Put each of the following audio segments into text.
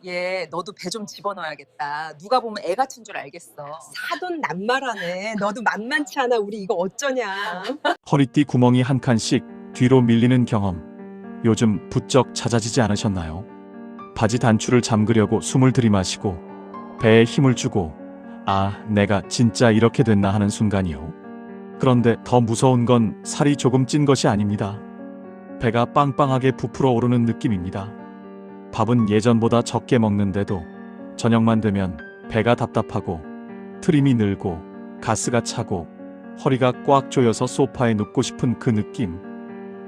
얘 너도 배 좀 집어넣어야겠다. 누가 보면 애 같은 줄 알겠어. 사돈 낱말하네. 너도 만만치 않아. 우리 이거 어쩌냐. 허리띠 구멍이 한 칸씩 뒤로 밀리는 경험. 요즘 부쩍 잦아지지 않으셨나요? 바지 단추를 잠그려고 숨을 들이마시고 배에 힘을 주고 아, 내가 진짜 이렇게 됐나 하는 순간이요. 그런데 더 무서운 건 살이 조금 찐 것이 아닙니다. 배가 빵빵하게 부풀어 오르는 느낌입니다. 밥은 예전보다 적게 먹는데도 저녁만 되면 배가 답답하고 트림이 늘고 가스가 차고 허리가 꽉 조여서 소파에 눕고 싶은 그 느낌.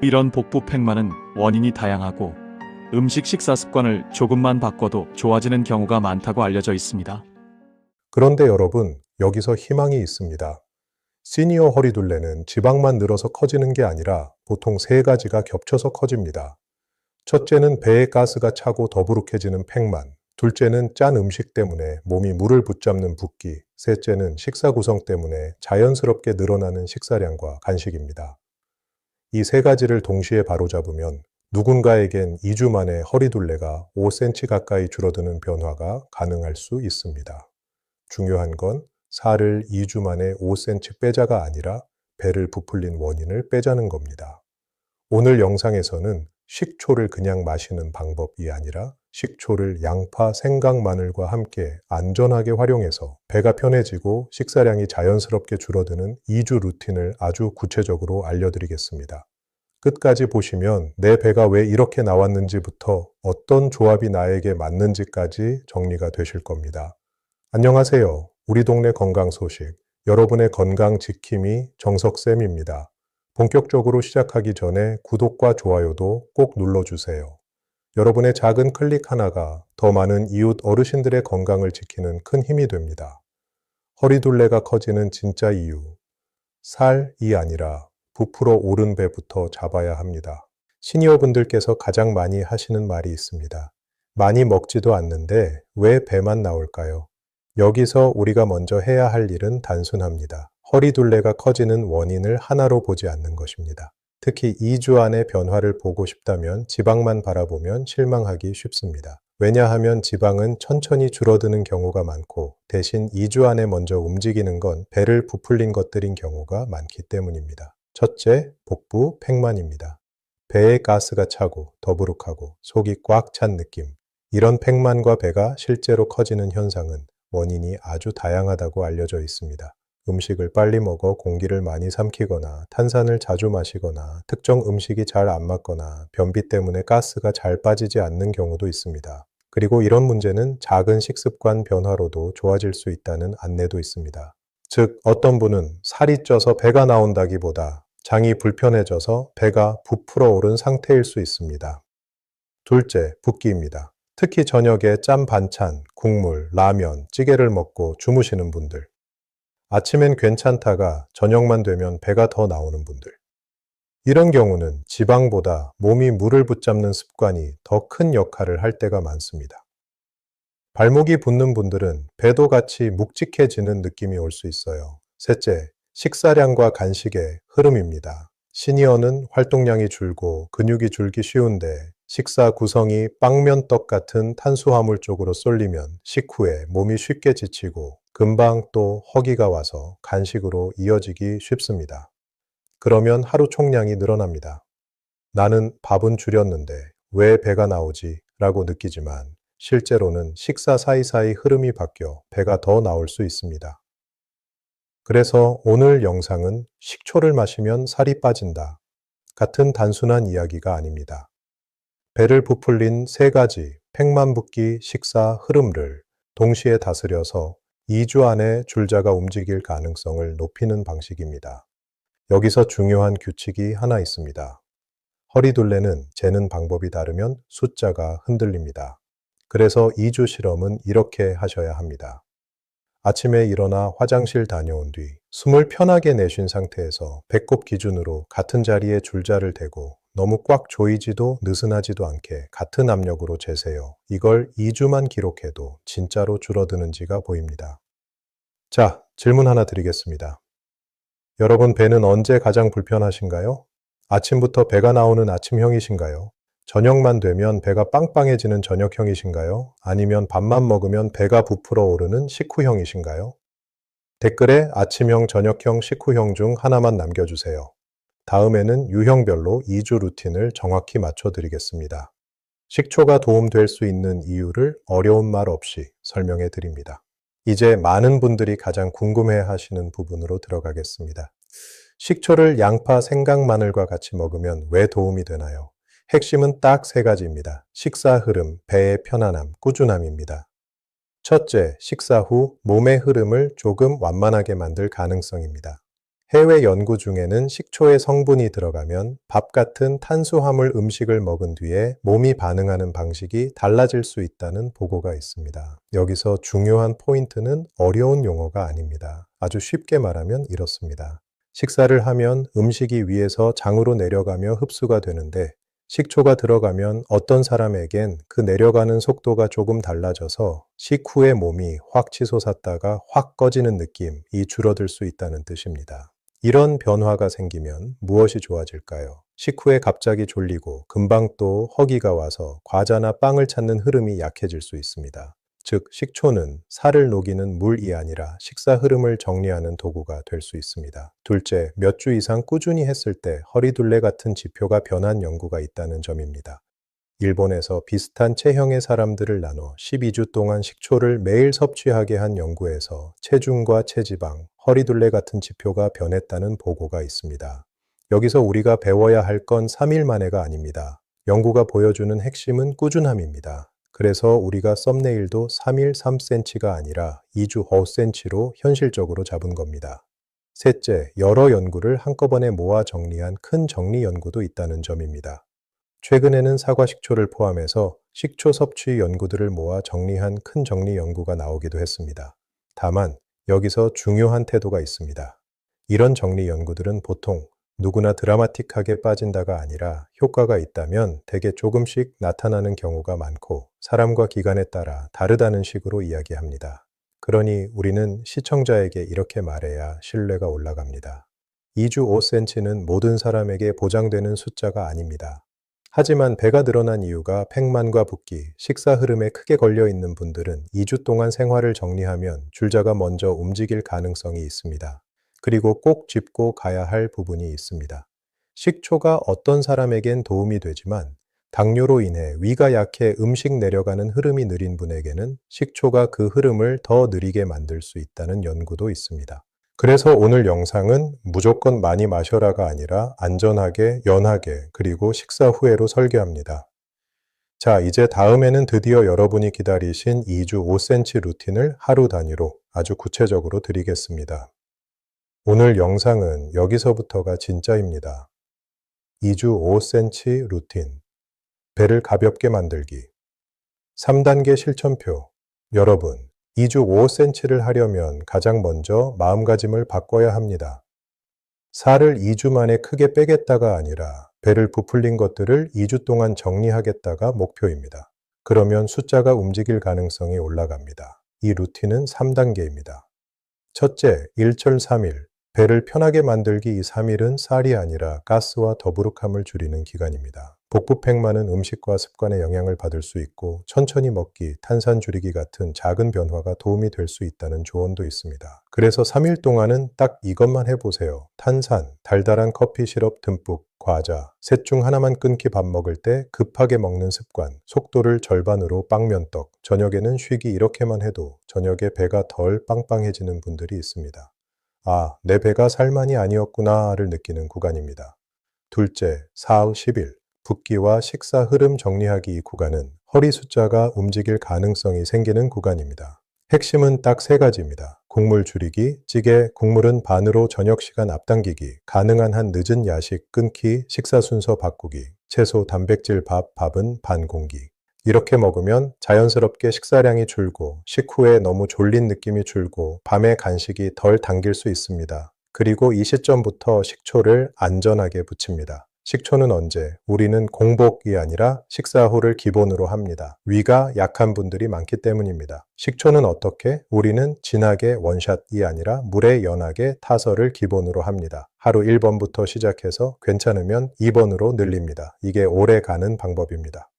이런 복부팽만은 원인이 다양하고 음식 식사 습관을 조금만 바꿔도 좋아지는 경우가 많다고 알려져 있습니다. 그런데 여러분, 여기서 희망이 있습니다. 시니어 허리둘레는 지방만 늘어서 커지는 게 아니라 보통 세 가지가 겹쳐서 커집니다. 첫째는 배에 가스가 차고 더부룩해지는 팽만, 둘째는 짠 음식 때문에 몸이 물을 붙잡는 붓기, 셋째는 식사 구성 때문에 자연스럽게 늘어나는 식사량과 간식입니다. 이 세 가지를 동시에 바로잡으면 누군가에겐 2주 만에 허리둘레가 5cm 가까이 줄어드는 변화가 가능할 수 있습니다. 중요한 건 살을 2주 만에 5cm 빼자가 아니라 배를 부풀린 원인을 빼자는 겁니다. 오늘 영상에서는 식초를 그냥 마시는 방법이 아니라 식초를 양파, 생강, 마늘과 함께 안전하게 활용해서 배가 편해지고 식사량이 자연스럽게 줄어드는 2주 루틴을 아주 구체적으로 알려드리겠습니다. 끝까지 보시면 내 배가 왜 이렇게 나왔는지부터 어떤 조합이 나에게 맞는지까지 정리가 되실 겁니다. 안녕하세요. 우리 동네 건강 소식, 여러분의 건강 지킴이 정석쌤입니다. 본격적으로 시작하기 전에 구독과 좋아요도 꼭 눌러주세요. 여러분의 작은 클릭 하나가 더 많은 이웃 어르신들의 건강을 지키는 큰 힘이 됩니다. 허리둘레가 커지는 진짜 이유, 살이 아니라 부풀어 오른 배부터 잡아야 합니다. 시니어분들께서 가장 많이 하시는 말이 있습니다. 많이 먹지도 않는데 왜 배만 나올까요? 여기서 우리가 먼저 해야 할 일은 단순합니다. 허리둘레가 커지는 원인을 하나로 보지 않는 것입니다. 특히 2주 안에 변화를 보고 싶다면 지방만 바라보면 실망하기 쉽습니다. 왜냐하면 지방은 천천히 줄어드는 경우가 많고 대신 2주 안에 먼저 움직이는 건 배를 부풀린 것들인 경우가 많기 때문입니다. 첫째, 복부 팽만입니다. 배에 가스가 차고 더부룩하고 속이 꽉 찬 느낌. 이런 팽만과 배가 실제로 커지는 현상은 원인이 아주 다양하다고 알려져 있습니다. 음식을 빨리 먹어 공기를 많이 삼키거나 탄산을 자주 마시거나 특정 음식이 잘 안 맞거나 변비 때문에 가스가 잘 빠지지 않는 경우도 있습니다. 그리고 이런 문제는 작은 식습관 변화로도 좋아질 수 있다는 안내도 있습니다. 즉, 어떤 분은 살이 쪄서 배가 나온다기보다 장이 불편해져서 배가 부풀어 오른 상태일 수 있습니다. 둘째, 붓기입니다. 특히 저녁에 짠 반찬, 국물, 라면, 찌개를 먹고 주무시는 분들. 아침엔 괜찮다가 저녁만 되면 배가 더 나오는 분들. 이런 경우는 지방보다 몸이 물을 붙잡는 습관이 더 큰 역할을 할 때가 많습니다. 발목이 붓는 분들은 배도 같이 묵직해지는 느낌이 올 수 있어요. 셋째, 식사량과 간식의 흐름입니다. 시니어는 활동량이 줄고 근육이 줄기 쉬운데 식사 구성이 빵면떡 같은 탄수화물 쪽으로 쏠리면 식후에 몸이 쉽게 지치고 금방 또 허기가 와서 간식으로 이어지기 쉽습니다. 그러면 하루 총량이 늘어납니다. 나는 밥은 줄였는데 왜 배가 나오지? 라고 느끼지만 실제로는 식사 사이사이 흐름이 바뀌어 배가 더 나올 수 있습니다. 그래서 오늘 영상은 식초를 마시면 살이 빠진다 같은 단순한 이야기가 아닙니다. 배를 부풀린 세 가지 팽만 붓기 식사 흐름을 동시에 다스려서 2주 안에 줄자가 움직일 가능성을 높이는 방식입니다. 여기서 중요한 규칙이 하나 있습니다. 허리둘레는 재는 방법이 다르면 숫자가 흔들립니다. 그래서 2주 실험은 이렇게 하셔야 합니다. 아침에 일어나 화장실 다녀온 뒤 숨을 편하게 내쉰 상태에서 배꼽 기준으로 같은 자리에 줄자를 대고 너무 꽉 조이지도 느슨하지도 않게 같은 압력으로 재세요. 이걸 2주만 기록해도 진짜로 줄어드는지가 보입니다. 자, 질문 하나 드리겠습니다. 여러분 배는 언제 가장 불편하신가요? 아침부터 배가 나오는 아침형이신가요? 저녁만 되면 배가 빵빵해지는 저녁형이신가요? 아니면 밥만 먹으면 배가 부풀어 오르는 식후형이신가요? 댓글에 아침형, 저녁형, 식후형 중 하나만 남겨주세요. 다음에는 유형별로 2주 루틴을 정확히 맞춰드리겠습니다. 식초가 도움될 수 있는 이유를 어려운 말 없이 설명해 드립니다. 이제 많은 분들이 가장 궁금해 하시는 부분으로 들어가겠습니다. 식초를 양파, 생강, 마늘과 같이 먹으면 왜 도움이 되나요? 핵심은 딱 세 가지입니다. 식사 흐름, 배의 편안함, 꾸준함입니다. 첫째, 식사 후 몸의 흐름을 조금 완만하게 만들 가능성입니다. 해외 연구 중에는 식초의 성분이 들어가면 밥 같은 탄수화물 음식을 먹은 뒤에 몸이 반응하는 방식이 달라질 수 있다는 보고가 있습니다. 여기서 중요한 포인트는 어려운 용어가 아닙니다. 아주 쉽게 말하면 이렇습니다. 식사를 하면 음식이 위에서 장으로 내려가며 흡수가 되는데 식초가 들어가면 어떤 사람에겐 그 내려가는 속도가 조금 달라져서 식후에 몸이 확 치솟았다가 확 꺼지는 느낌이 줄어들 수 있다는 뜻입니다. 이런 변화가 생기면 무엇이 좋아질까요? 식후에 갑자기 졸리고 금방 또 허기가 와서 과자나 빵을 찾는 흐름이 약해질 수 있습니다. 즉, 식초는 살을 녹이는 물이 아니라 식사 흐름을 정리하는 도구가 될 수 있습니다. 둘째, 몇 주 이상 꾸준히 했을 때 허리둘레 같은 지표가 변한 연구가 있다는 점입니다. 일본에서 비슷한 체형의 사람들을 나눠 12주 동안 식초를 매일 섭취하게 한 연구에서 체중과 체지방, 허리둘레 같은 지표가 변했다는 보고가 있습니다. 여기서 우리가 배워야 할 건 3일 만에가 아닙니다. 연구가 보여주는 핵심은 꾸준함입니다. 그래서 우리가 썸네일도 3일 3cm가 아니라 2주 5cm로 현실적으로 잡은 겁니다. 셋째, 여러 연구를 한꺼번에 모아 정리한 큰 정리 연구도 있다는 점입니다. 최근에는 사과식초를 포함해서 식초 섭취 연구들을 모아 정리한 큰 정리 연구가 나오기도 했습니다. 다만 여기서 중요한 태도가 있습니다. 이런 정리 연구들은 보통 누구나 드라마틱하게 빠진다가 아니라 효과가 있다면 대개 조금씩 나타나는 경우가 많고 사람과 기간에 따라 다르다는 식으로 이야기합니다. 그러니 우리는 시청자에게 이렇게 말해야 신뢰가 올라갑니다. 2주 5cm는 모든 사람에게 보장되는 숫자가 아닙니다. 하지만 배가 늘어난 이유가 팽만과 붓기, 식사 흐름에 크게 걸려 있는 분들은 2주 동안 생활을 정리하면 줄자가 먼저 움직일 가능성이 있습니다. 그리고 꼭 짚고 가야 할 부분이 있습니다. 식초가 어떤 사람에겐 도움이 되지만 당뇨로 인해 위가 약해 음식 내려가는 흐름이 느린 분에게는 식초가 그 흐름을 더 느리게 만들 수 있다는 연구도 있습니다. 그래서 오늘 영상은 무조건 많이 마셔라가 아니라 안전하게, 연하게, 그리고 식사 후에로 설계합니다. 자, 이제 다음에는 드디어 여러분이 기다리신 2주 5cm 루틴을 하루 단위로 아주 구체적으로 드리겠습니다. 오늘 영상은 여기서부터가 진짜입니다. 2주 5cm 루틴, 배를 가볍게 만들기. 3단계 실천표. 여러분, 2주 5cm를 하려면 가장 먼저 마음가짐을 바꿔야 합니다. 살을 2주 만에 크게 빼겠다가 아니라 배를 부풀린 것들을 2주 동안 정리하겠다가 목표입니다. 그러면 숫자가 움직일 가능성이 올라갑니다. 이 루틴은 3단계입니다. 첫째, 1철 3일. 배를 편하게 만들기. 이 3일은 살이 아니라 가스와 더부룩함을 줄이는 기간입니다. 복부팩 많은 음식과 습관에 영향을 받을 수 있고 천천히 먹기, 탄산 줄이기 같은 작은 변화가 도움이 될 수 있다는 조언도 있습니다. 그래서 3일 동안은 딱 이것만 해보세요. 탄산, 달달한 커피 시럽 듬뿍, 과자, 셋 중 하나만 끊기. 밥 먹을 때 급하게 먹는 습관, 속도를 절반으로 빵면떡, 저녁에는 쉬기. 이렇게만 해도 저녁에 배가 덜 빵빵해지는 분들이 있습니다. 아, 내 배가 살만이 아니었구나를 느끼는 구간입니다. 둘째, 4후 10일. 붓기와 식사 흐름 정리하기. 이 구간은 허리 숫자가 움직일 가능성이 생기는 구간입니다. 핵심은 딱 세 가지입니다. 국물 줄이기, 찌개, 국물은 반으로 저녁 시간 앞당기기, 가능한 한 늦은 야식 끊기, 식사 순서 바꾸기, 채소, 단백질 밥, 밥은 반 공기. 이렇게 먹으면 자연스럽게 식사량이 줄고 식후에 너무 졸린 느낌이 줄고 밤에 간식이 덜 당길 수 있습니다. 그리고 이 시점부터 식초를 안전하게 붙입니다. 식초는 언제? 우리는 공복이 아니라 식사 후를 기본으로 합니다. 위가 약한 분들이 많기 때문입니다. 식초는 어떻게? 우리는 진하게 원샷이 아니라 물에 연하게 타서를 기본으로 합니다. 하루 1번부터 시작해서 괜찮으면 2번으로 늘립니다. 이게 오래 가는 방법입니다.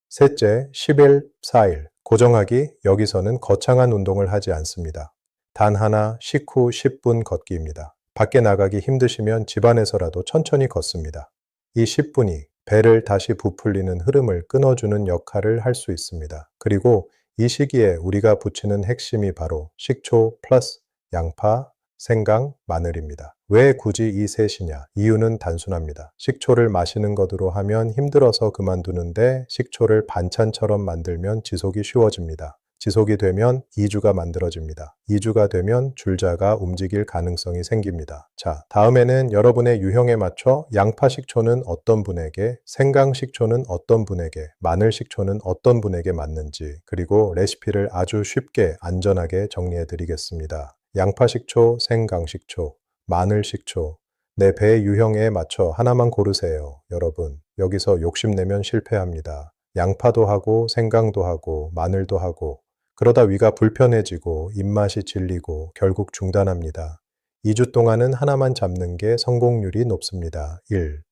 셋째, 10일, 4일. 고정하기, 여기서는 거창한 운동을 하지 않습니다. 단 하나, 식후 10분 걷기입니다. 밖에 나가기 힘드시면 집안에서라도 천천히 걷습니다. 이 10분이 배를 다시 부풀리는 흐름을 끊어주는 역할을 할 수 있습니다. 그리고 이 시기에 우리가 붙이는 핵심이 바로 식초 플러스 양파, 생강, 마늘입니다. 왜 굳이 이 셋이냐? 이유는 단순합니다. 식초를 마시는 것으로 하면 힘들어서 그만두는데 식초를 반찬처럼 만들면 지속이 쉬워집니다. 지속이 되면 이주가 만들어집니다. 이주가 되면 줄자가 움직일 가능성이 생깁니다. 자, 다음에는 여러분의 유형에 맞춰 양파 식초는 어떤 분에게, 생강 식초는 어떤 분에게, 마늘 식초는 어떤 분에게 맞는지, 그리고 레시피를 아주 쉽게 안전하게 정리해 드리겠습니다. 양파 식초, 생강 식초, 마늘 식초, 내 배 유형에 맞춰 하나만 고르세요. 여러분, 여기서 욕심내면 실패합니다. 양파도 하고 생강도 하고 마늘도 하고 그러다 위가 불편해지고 입맛이 질리고 결국 중단합니다. 2주 동안은 하나만 잡는 게 성공률이 높습니다. 1.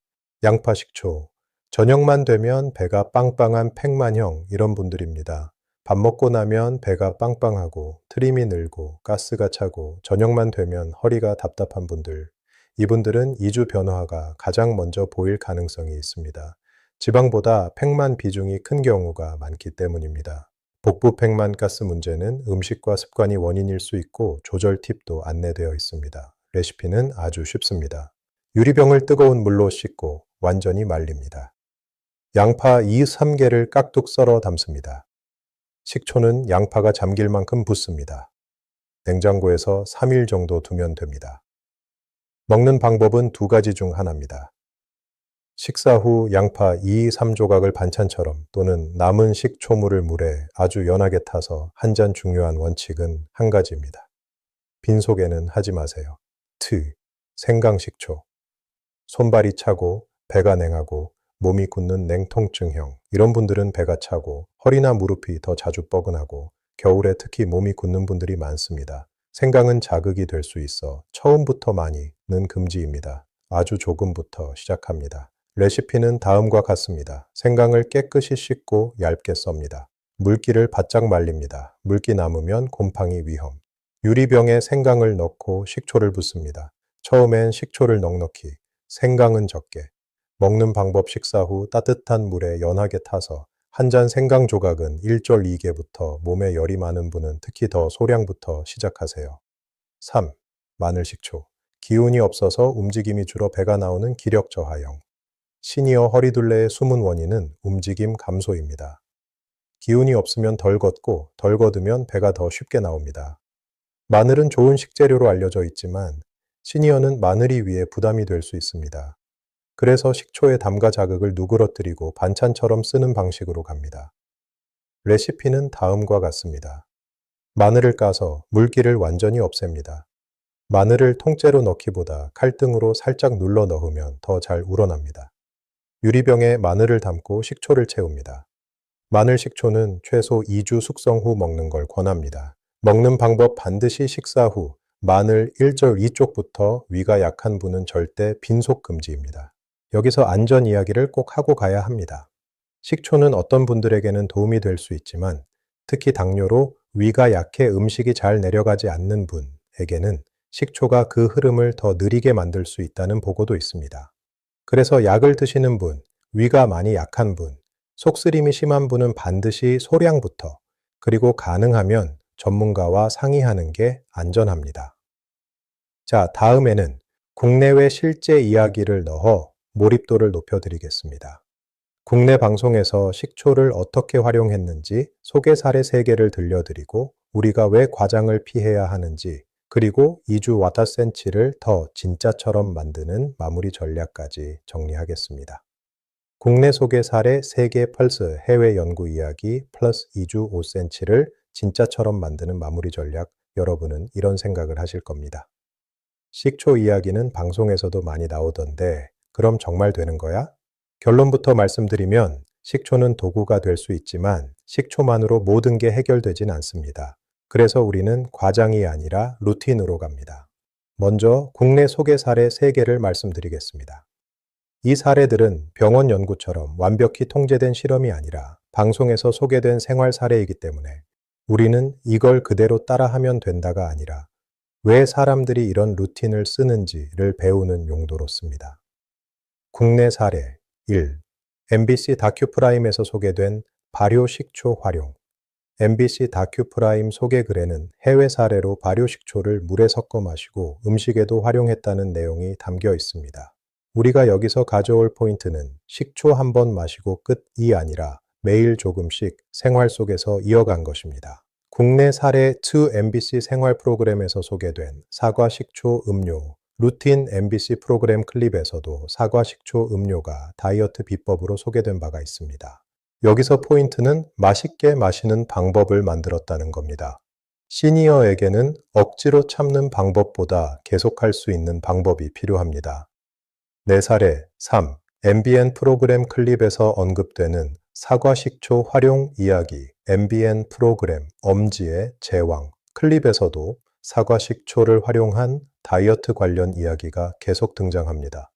양파 식초. 저녁만 되면 배가 빵빵한 팩만형 이런 분들입니다. 밥 먹고 나면 배가 빵빵하고 트림이 늘고 가스가 차고 저녁만 되면 허리가 답답한 분들. 이분들은 2주 변화가 가장 먼저 보일 가능성이 있습니다. 지방보다 팩만 비중이 큰 경우가 많기 때문입니다. 복부 팩만 가스 문제는 음식과 습관이 원인일 수 있고 조절 팁도 안내되어 있습니다. 레시피는 아주 쉽습니다. 유리병을 뜨거운 물로 씻고 완전히 말립니다. 양파 2, 3개를 깍둑 썰어 담습니다. 식초는 양파가 잠길 만큼 붓습니다. 냉장고에서 3일 정도 두면 됩니다. 먹는 방법은 2가지 중 하나입니다. 식사 후 양파 2, 3조각을 반찬처럼 또는 남은 식초물을 물에 아주 연하게 타서 한 잔. 중요한 원칙은 한 가지입니다. 빈속에는 하지 마세요. 생강식초. 손발이 차고 배가 냉하고 몸이 굳는 냉통증형, 이런 분들은 배가 차고 허리나 무릎이 더 자주 뻐근하고 겨울에 특히 몸이 굳는 분들이 많습니다. 생강은 자극이 될 수 있어 처음부터 많이는 금지입니다. 아주 조금부터 시작합니다. 레시피는 다음과 같습니다. 생강을 깨끗이 씻고 얇게 썹니다. 물기를 바짝 말립니다. 물기 남으면 곰팡이 위험. 유리병에 생강을 넣고 식초를 붓습니다. 처음엔 식초를 넉넉히, 생강은 적게. 먹는 방법: 식사 후 따뜻한 물에 연하게 타서 한 잔. 생강 조각은 1.2개부터 몸에 열이 많은 분은 특히 더 소량부터 시작하세요. 3. 마늘 식초. 기운이 없어서 움직임이 줄어 배가 나오는 기력 저하형. 시니어 허리둘레의 숨은 원인은 움직임 감소입니다. 기운이 없으면 덜 걷고 덜 걷으면 배가 더 쉽게 나옵니다. 마늘은 좋은 식재료로 알려져 있지만 시니어는 마늘이 위에 부담이 될 수 있습니다. 그래서 식초에 담가 자극을 누그러뜨리고 반찬처럼 쓰는 방식으로 갑니다. 레시피는 다음과 같습니다. 마늘을 까서 물기를 완전히 없앱니다. 마늘을 통째로 넣기보다 칼등으로 살짝 눌러 넣으면 더 잘 우러납니다. 유리병에 마늘을 담고 식초를 채웁니다. 마늘 식초는 최소 2주 숙성 후 먹는 걸 권합니다. 먹는 방법: 반드시 식사 후 마늘 1.2쪽부터 위가 약한 분은 절대 빈속 금지입니다. 여기서 안전 이야기를 꼭 하고 가야 합니다. 식초는 어떤 분들에게는 도움이 될 수 있지만 특히 당뇨로 위가 약해 음식이 잘 내려가지 않는 분에게는 식초가 그 흐름을 더 느리게 만들 수 있다는 보고도 있습니다. 그래서 약을 드시는 분, 위가 많이 약한 분, 속쓰림이 심한 분은 반드시 소량부터, 그리고 가능하면 전문가와 상의하는 게 안전합니다. 자, 다음에는 국내외 실제 이야기를 넣어 몰입도를 높여드리겠습니다. 국내 방송에서 식초를 어떻게 활용했는지 소개 사례 3개를 들려드리고 우리가 왜 과장을 피해야 하는지, 그리고 2주 와타센치를 더 진짜처럼 만드는 마무리 전략까지 정리하겠습니다. 국내 소개 사례 3개 플러스 해외 연구 이야기 플러스 2주 5cm를 진짜처럼 만드는 마무리 전략. 여러분은 이런 생각을 하실 겁니다. 식초 이야기는 방송에서도 많이 나오던데 그럼 정말 되는 거야? 결론부터 말씀드리면 식초는 도구가 될 수 있지만 식초만으로 모든 게 해결되진 않습니다. 그래서 우리는 과장이 아니라 루틴으로 갑니다. 먼저 국내 소개 사례 3개를 말씀드리겠습니다. 이 사례들은 병원 연구처럼 완벽히 통제된 실험이 아니라 방송에서 소개된 생활 사례이기 때문에 우리는 이걸 그대로 따라하면 된다가 아니라 왜 사람들이 이런 루틴을 쓰는지를 배우는 용도로 씁니다. 국내 사례 1. MBC 다큐프라임에서 소개된 발효식초 활용. MBC 다큐프라임 소개글에는 해외 사례로 발효식초를 물에 섞어 마시고 음식에도 활용했다는 내용이 담겨 있습니다. 우리가 여기서 가져올 포인트는 식초 한 번 마시고 끝이 아니라 매일 조금씩 생활 속에서 이어간 것입니다. 국내 사례 2 MBC 생활 프로그램에서 소개된 사과 식초 음료, 루틴 MBC 프로그램 클립에서도 사과 식초 음료가 다이어트 비법으로 소개된 바가 있습니다. 여기서 포인트는 맛있게 마시는 방법을 만들었다는 겁니다. 시니어에게는 억지로 참는 방법보다 계속할 수 있는 방법이 필요합니다. 내 사례 3. MBN 프로그램 클립에서 언급되는 사과 식초 활용 이야기, MBN 프로그램 엄지의 제왕 클립에서도 사과 식초를 활용한 다이어트 관련 이야기가 계속 등장합니다.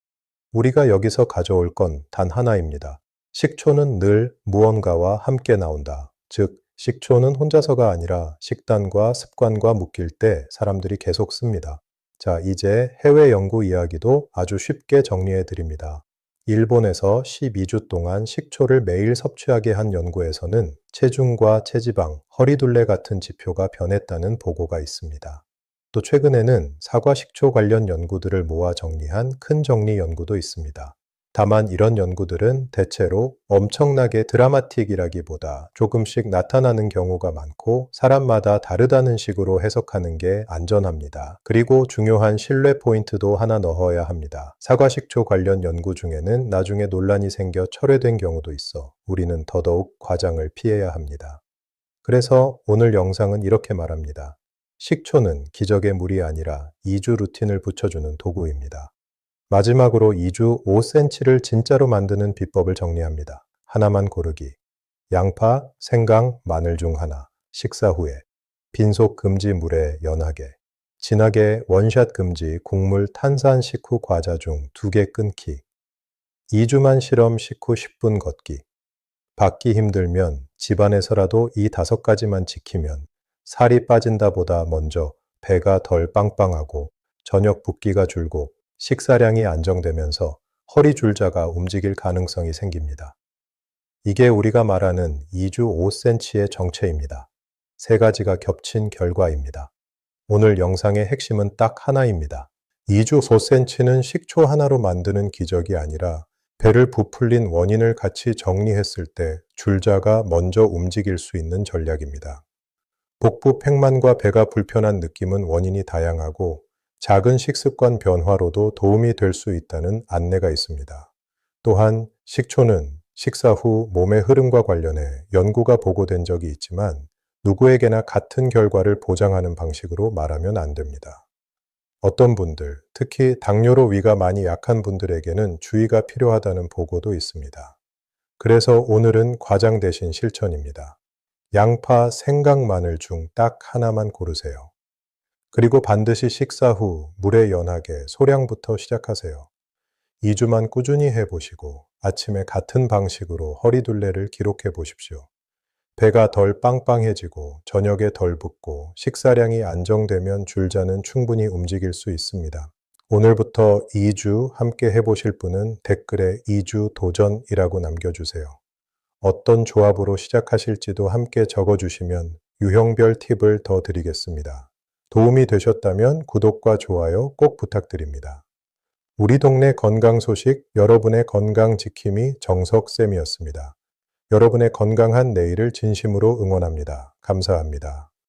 우리가 여기서 가져올 건 단 하나입니다. 식초는 늘 무언가와 함께 나온다. 즉, 식초는 혼자서가 아니라 식단과 습관과 묶일 때 사람들이 계속 씁니다. 자, 이제 해외 연구 이야기도 아주 쉽게 정리해 드립니다. 일본에서 12주 동안 식초를 매일 섭취하게 한 연구에서는 체중과 체지방, 허리둘레 같은 지표가 변했다는 보고가 있습니다. 또 최근에는 사과 식초 관련 연구들을 모아 정리한 큰 정리 연구도 있습니다. 다만 이런 연구들은 대체로 엄청나게 드라마틱이라기보다 조금씩 나타나는 경우가 많고 사람마다 다르다는 식으로 해석하는 게 안전합니다. 그리고 중요한 신뢰 포인트도 하나 넣어야 합니다. 사과식초 관련 연구 중에는 나중에 논란이 생겨 철회된 경우도 있어 우리는 더더욱 과장을 피해야 합니다. 그래서 오늘 영상은 이렇게 말합니다. 식초는 기적의 물이 아니라 2주 루틴을 붙여주는 도구입니다. 마지막으로 2주 5cm를 진짜로 만드는 비법을 정리합니다. 하나만 고르기. 양파, 생강, 마늘 중 하나. 식사 후에. 빈속 금지 물에 연하게. 진하게 원샷 금지 국물 탄산 식후 과자 중 2개 끊기. 2주만 실험 식후 10분 걷기. 받기 힘들면 집안에서라도 이 5가지만 지키면 살이 빠진다 보다 먼저 배가 덜 빵빵하고 저녁 붓기가 줄고 식사량이 안정되면서 허리 줄자가 움직일 가능성이 생깁니다. 이게 우리가 말하는 2주 5cm의 정체입니다. 3가지가 겹친 결과입니다. 오늘 영상의 핵심은 딱 하나입니다. 2주 5cm는 식초 하나로 만드는 기적이 아니라 배를 부풀린 원인을 같이 정리했을 때 줄자가 먼저 움직일 수 있는 전략입니다. 복부 팽만과 배가 불편한 느낌은 원인이 다양하고 작은 식습관 변화로도 도움이 될 수 있다는 안내가 있습니다. 또한 식초는 식사 후 몸의 흐름과 관련해 연구가 보고된 적이 있지만 누구에게나 같은 결과를 보장하는 방식으로 말하면 안 됩니다. 어떤 분들, 특히 당뇨로 위가 많이 약한 분들에게는 주의가 필요하다는 보고도 있습니다. 그래서 오늘은 과장 대신 실천입니다. 양파, 생강, 마늘 중 딱 하나만 고르세요. 그리고 반드시 식사 후 물에 연하게 소량부터 시작하세요. 2주만 꾸준히 해보시고 아침에 같은 방식으로 허리둘레를 기록해 보십시오. 배가 덜 빵빵해지고 저녁에 덜 붓고 식사량이 안정되면 줄자는 충분히 움직일 수 있습니다. 오늘부터 2주 함께 해보실 분은 댓글에 2주 도전이라고 남겨주세요. 어떤 조합으로 시작하실지도 함께 적어주시면 유형별 팁을 더 드리겠습니다. 도움이 되셨다면 구독과 좋아요 꼭 부탁드립니다. 우리 동네 건강 소식, 여러분의 건강 지킴이 정석쌤이었습니다. 여러분의 건강한 내일을 진심으로 응원합니다. 감사합니다.